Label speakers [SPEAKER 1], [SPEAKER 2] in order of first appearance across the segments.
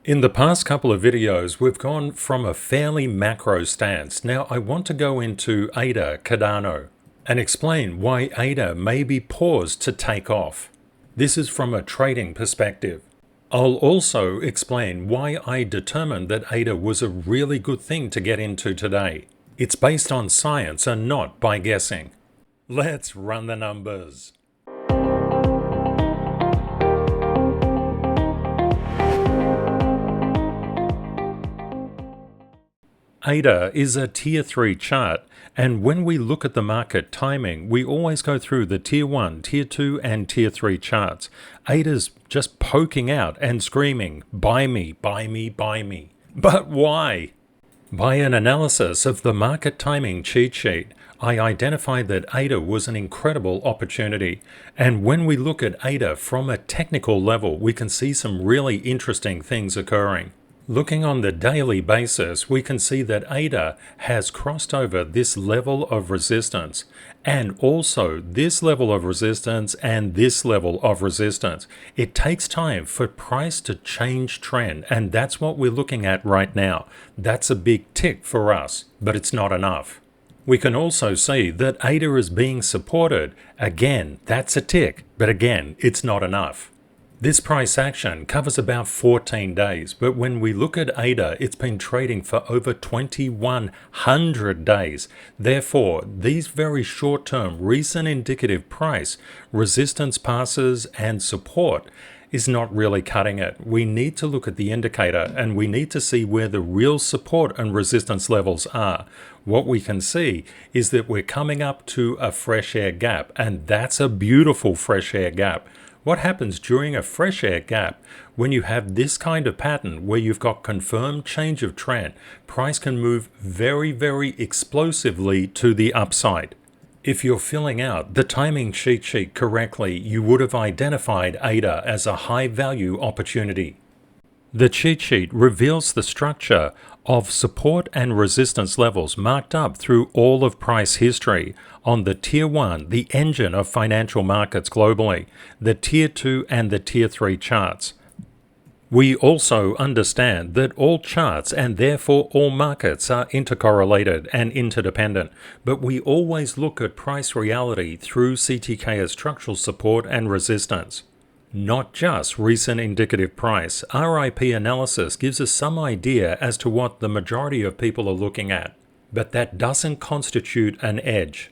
[SPEAKER 1] In the past couple of videos, we've gone from a fairly macro stance. Now I want to go into ADA, Cardano, and explain why ADA may be poised to take off. This is from a trading perspective. I'll also explain why I determined that ADA was a really good thing to get into today. It's based on science and not by guessing. Let's run the numbers. ADA is a tier 3 chart, and when we look at the market timing, we always go through the tier 1, tier 2 and tier 3 charts. ADA's just poking out and screaming, buy me, buy me, buy me. But why? By an analysis of the market timing cheat sheet, I identified that ADA was an incredible opportunity. And when we look at ADA from a technical level, we can see some really interesting things occurring. Looking on the daily basis, we can see that ADA has crossed over this level of resistance, and also this level of resistance and this level of resistance. It takes time for price to change trend, and that's what we're looking at right now. That's a big tick for us, but it's not enough. We can also see that ADA is being supported. Again, that's a tick, but again, it's not enough. This price action covers about 14 days, but when we look at ADA, it's been trading for over 2,100 days. Therefore, these very short-term recent indicative price, resistance passes and support is not really cutting it. We need to look at the indicator and we need to see where the real support and resistance levels are. What we can see is that we're coming up to a fresh air gap, and that's a beautiful fresh air gap. What happens during a fresh air gap when you have this kind of pattern where you've got confirmed change of trend? Price can move very, very explosively to the upside. If you're filling out the timing cheat sheet correctly, you would have identified ADA as a high value opportunity. The cheat sheet reveals the structure of support and resistance levels marked up through all of price history on the tier 1, the engine of financial markets globally, the tier 2 and the tier 3 charts. We also understand that all charts and therefore all markets are intercorrelated and interdependent, but we always look at price reality through CTKS structural support and resistance. Not just recent indicative price, RIP analysis gives us some idea as to what the majority of people are looking at, but that doesn't constitute an edge.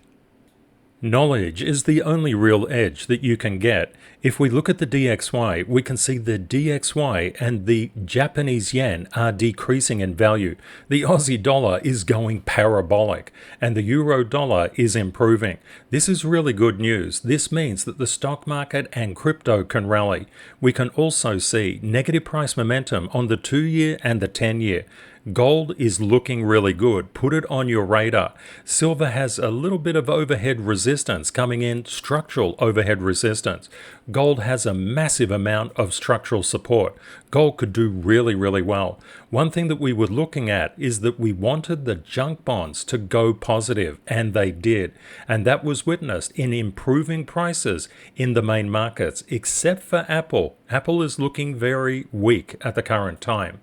[SPEAKER 1] Knowledge is the only real edge that you can get. If we look at the DXY, we can see the DXY and the Japanese yen are decreasing in value. The Aussie dollar is going parabolic and the euro dollar is improving. This is really good news. This means that the stock market and crypto can rally. We can also see negative price momentum on the 2-year and the 10-year. Gold is looking really good. Put it on your radar. Silver has a little bit of overhead resistance coming in, structural overhead resistance. Gold has a massive amount of structural support. Gold could do really, really well. One thing that we were looking at is that we wanted the junk bonds to go positive, and they did. And that was witnessed in improving prices in the main markets, except for Apple. Apple is looking very weak at the current time.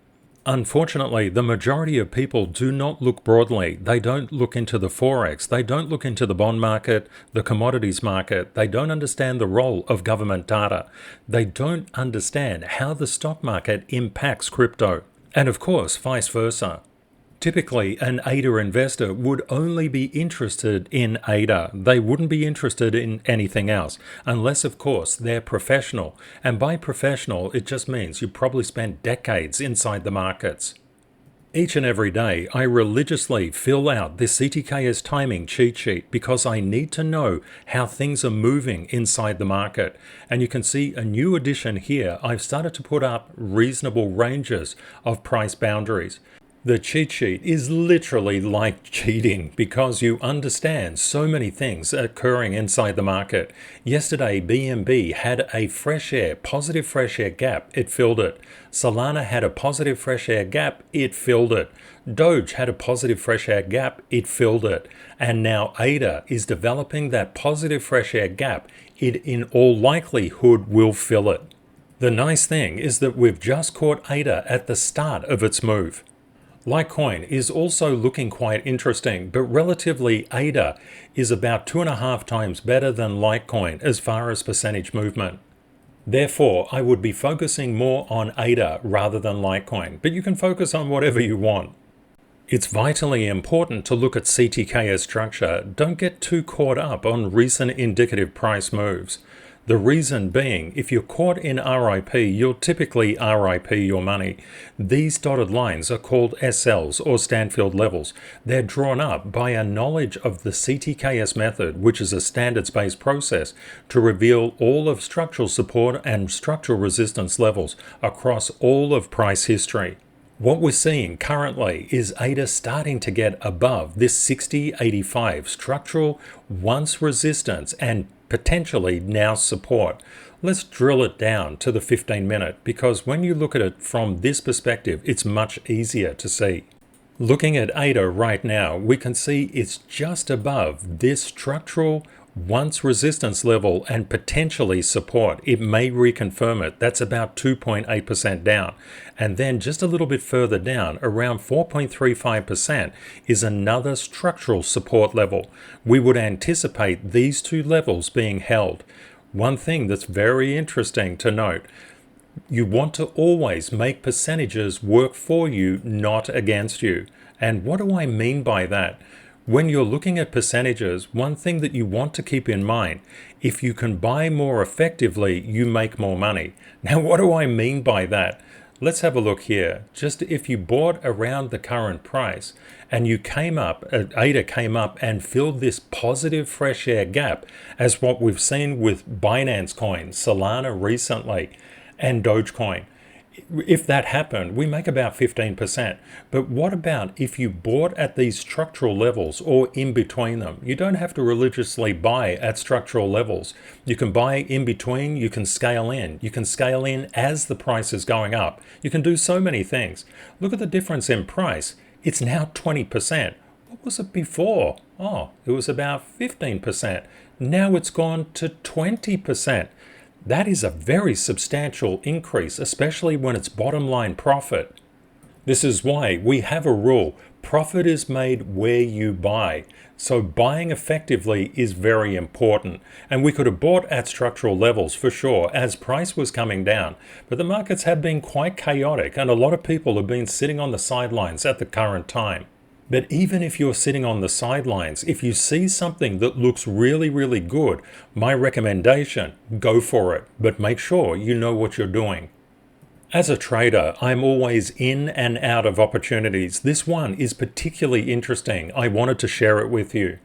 [SPEAKER 1] Unfortunately, the majority of people do not look broadly. They don't look into the Forex. They don't look into the bond market, the commodities market. They don't understand the role of government data. They don't understand how the stock market impacts crypto. And of course, vice versa. Typically, an ADA investor would only be interested in ADA. They wouldn't be interested in anything else, unless, of course, they're professional. And by professional, it just means you probably spent decades inside the markets. Each and every day, I religiously fill out this CTKS timing cheat sheet because I need to know how things are moving inside the market. And you can see a new addition here. I've started to put up reasonable ranges of price boundaries. The cheat sheet is literally like cheating because you understand so many things occurring inside the market. Yesterday, BNB had a fresh air, positive fresh air gap. It filled it. Solana had a positive fresh air gap. It filled it. Doge had a positive fresh air gap. It filled it. And now ADA is developing that positive fresh air gap. It in all likelihood will fill it. The nice thing is that we've just caught ADA at the start of its move. Litecoin is also looking quite interesting, but relatively ADA is about 2.5 times better than Litecoin as far as percentage movement. Therefore, I would be focusing more on ADA rather than Litecoin, but you can focus on whatever you want. It's vitally important to look at CTKS structure. Don't get too caught up on recent indicative price moves. The reason being, if you're caught in RIP, you'll typically RIP your money. These dotted lines are called SLs or Stanfield levels. They're drawn up by a knowledge of the CTKS method, which is a standards-based process to reveal all of structural support and structural resistance levels across all of price history. What we're seeing currently is ADA starting to get above this 60.85 structural once resistance and potentially now support. Let's drill it down to the 15-minute because when you look at it from this perspective, it's much easier to see. Looking at ADA right now, we can see it's just above this structural once resistance level and potentially support. It may reconfirm it. That's about 2.8% down. And then just a little bit further down, around 4.35% is another structural support level. We would anticipate these two levels being held. One thing that's very interesting to note, you want to always make percentages work for you, not against you. And what do I mean by that? When you're looking at percentages, one thing that you want to keep in mind, if you can buy more effectively, you make more money. Now, what do I mean by that? Let's have a look here. Just if you bought around the current price and you came up, ADA came up and filled this positive fresh air gap, as what we've seen with Binance Coin, Solana recently, and Dogecoin. If that happened, we make about 15%. But what about if you bought at these structural levels or in between them? You don't have to religiously buy at structural levels. You can buy in between, you can scale in. You can scale in as the price is going up. You can do so many things. Look at the difference in price. It's now 20%. What was it before? Oh, it was about 15%. Now it's gone to 20%. That is a very substantial increase, especially when it's bottom line profit. This is why we have a rule. Profit is made where you buy. So buying effectively is very important. And we could have bought at structural levels for sure as price was coming down. But the markets have been quite chaotic and a lot of people have been sitting on the sidelines at the current time. But even if you're sitting on the sidelines, if you see something that looks really, really good, my recommendation, go for it, but make sure you know what you're doing. As a trader, I'm always in and out of opportunities. This one is particularly interesting. I wanted to share it with you.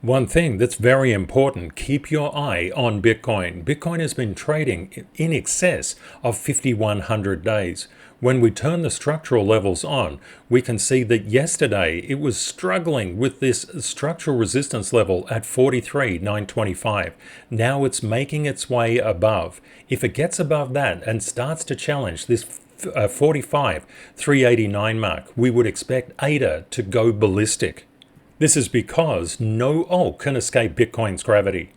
[SPEAKER 1] One thing that's very important, keep your eye on Bitcoin. Bitcoin has been trading in excess of 5,100 days. When we turn the structural levels on, we can see that yesterday it was struggling with this structural resistance level at 43,925. Now it's making its way above. If it gets above that and starts to challenge this 45,389 mark, we would expect ADA to go ballistic. This is because no alt can escape Bitcoin's gravity.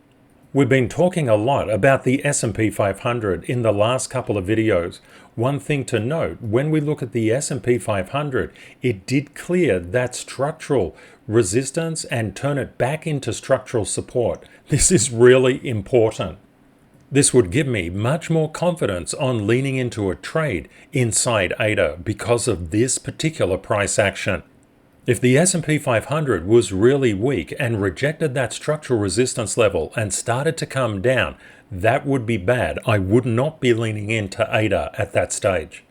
[SPEAKER 1] We've been talking a lot about the S&P 500 in the last couple of videos. One thing to note, when we look at the S&P 500, it did clear that structural resistance and turn it back into structural support. This is really important. This would give me much more confidence on leaning into a trade inside ADA because of this particular price action. If the S&P 500 was really weak and rejected that structural resistance level and started to come down, that would be bad. I would not be leaning into ADA at that stage.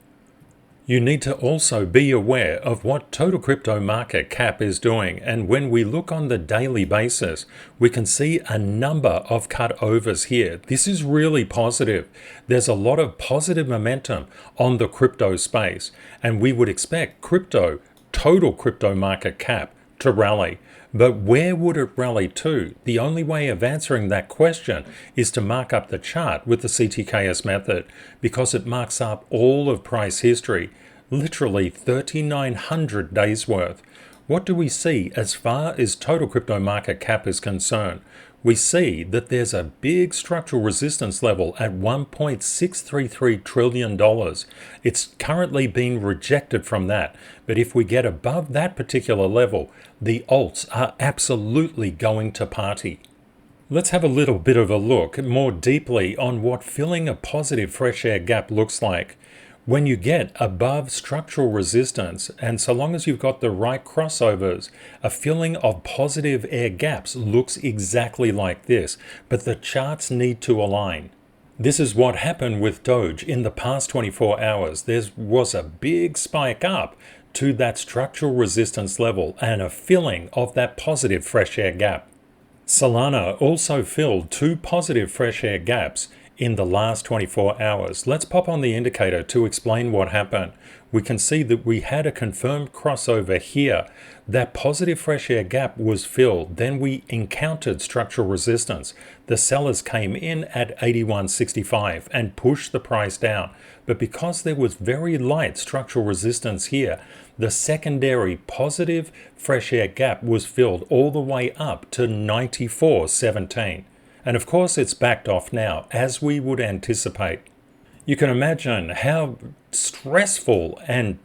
[SPEAKER 1] You need to also be aware of what total crypto market cap is doing, and when we look on the daily basis, we can see a number of cutovers here. This is really positive. There's a lot of positive momentum on the crypto space, and we would expect total crypto market cap to rally. But where would it rally to? The only way of answering that question is to mark up the chart with the CTKS method, because it marks up all of price history, literally 3,900 days worth. What do we see as far as total crypto market cap is concerned? We see that there's a big structural resistance level at $1.633 trillion. It's currently being rejected from that. But if we get above that particular level, the alts are absolutely going to party. Let's have a little bit of a look more deeply on what filling a positive fresh air gap looks like. When you get above structural resistance, and so long as you've got the right crossovers, a filling of positive air gaps looks exactly like this, but the charts need to align. This is what happened with Doge in the past 24 hours. There was a big spike up to that structural resistance level and a filling of that positive fresh air gap. Solana also filled two positive fresh air gaps in the last 24 hours. Let's pop on the indicator to explain what happened. We can see that we had a confirmed crossover here. That positive fresh air gap was filled. Then we encountered structural resistance. The sellers came in at 81.65 and pushed the price down. But because there was very light structural resistance here, the secondary positive fresh air gap was filled all the way up to 94.17. And of course it's backed off now, as we would anticipate. You can imagine how stressful and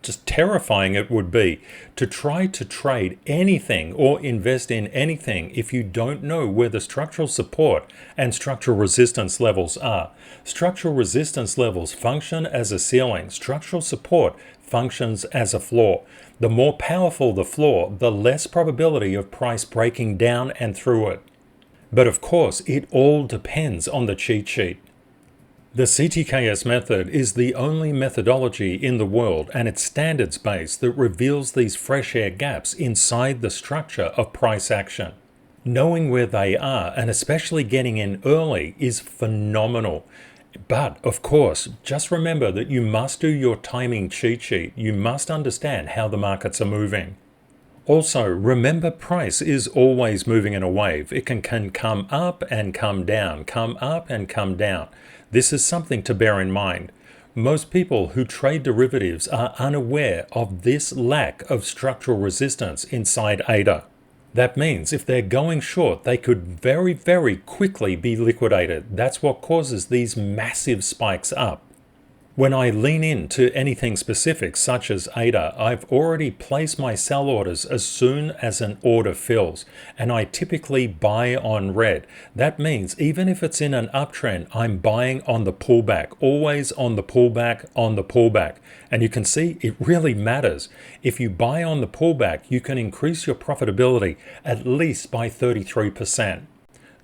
[SPEAKER 1] just terrifying it would be to try to trade anything or invest in anything if you don't know where the structural support and structural resistance levels are. Structural resistance levels function as a ceiling. Structural support functions as a floor. The more powerful the floor, the less probability of price breaking down and through it. But of course, it all depends on the cheat sheet. The CTKS method is the only methodology in the world, and it's standards-based, that reveals these fresh air gaps inside the structure of price action. Knowing where they are, and especially getting in early, is phenomenal. But of course, just remember that you must do your timing cheat sheet. You must understand how the markets are moving. Also, remember, price is always moving in a wave. It can come up and come down, come up and come down. This is something to bear in mind. Most people who trade derivatives are unaware of this lack of structural resistance inside ADA. That means if they're going short, they could very, very quickly be liquidated. That's what causes these massive spikes up. When I lean into anything specific, such as ADA, I've already placed my sell orders as soon as an order fills, and I typically buy on red. That means even if it's in an uptrend, I'm buying on the pullback, always on the pullback, on the pullback. And you can see it really matters. If you buy on the pullback, you can increase your profitability at least by 33%.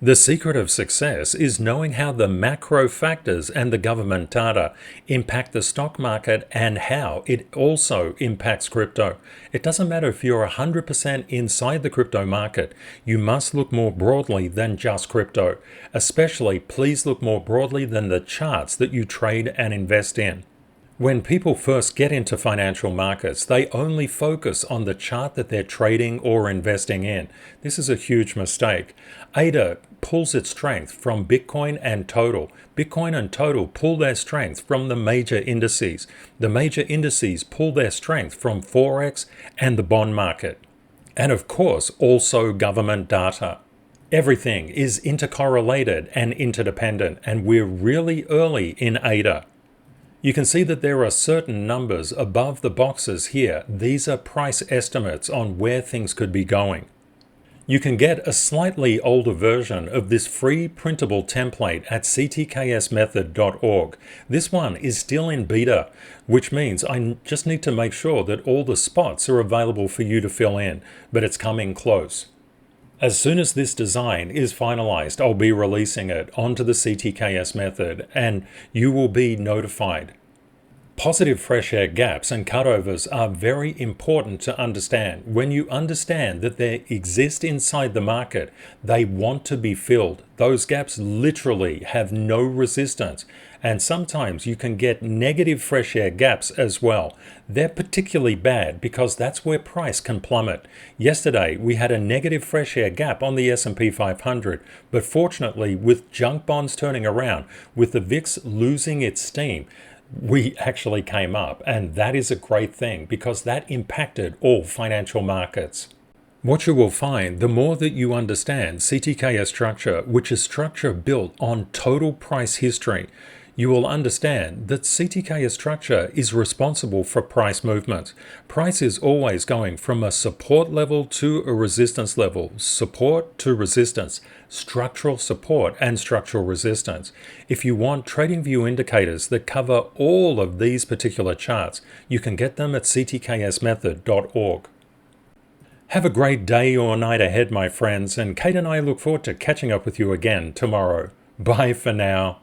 [SPEAKER 1] The secret of success is knowing how the macro factors and the government data impact the stock market and how it also impacts crypto. It doesn't matter if you're 100% inside the crypto market. You must look more broadly than just crypto. Especially, please look more broadly than the charts that you trade and invest in. When people first get into financial markets, they only focus on the chart that they're trading or investing in. This is a huge mistake. ADA pulls its strength from Bitcoin and Total. Bitcoin and Total pull their strength from the major indices. The major indices pull their strength from Forex and the bond market. And of course, also government data. Everything is intercorrelated and interdependent, and we're really early in ADA. You can see that there are certain numbers above the boxes here. These are price estimates on where things could be going. You can get a slightly older version of this free printable template at CTKSMethod.org. This one is still in beta, which means I just need to make sure that all the spots are available for you to fill in, but it's coming close. As soon as this design is finalized, I'll be releasing it onto the CTKS method, and you will be notified. Positive fresh air gaps and cutovers are very important to understand. When you understand that they exist inside the market, they want to be filled. Those gaps literally have no resistance. And sometimes you can get negative fresh air gaps as well. They're particularly bad because that's where price can plummet. Yesterday, we had a negative fresh air gap on the S&P 500, but fortunately, with junk bonds turning around, with the VIX losing its steam, we actually came up, and that is a great thing because that impacted all financial markets. What you will find, the more that you understand CTKS structure, which is structure built on total price history, you will understand that CTKS structure is responsible for price movements. Price is always going from a support level to a resistance level, support to resistance, structural support and structural resistance. If you want TradingView indicators that cover all of these particular charts, you can get them at ctksmethod.org. Have a great day or night ahead, my friends, and Kate and I look forward to catching up with you again tomorrow. Bye for now.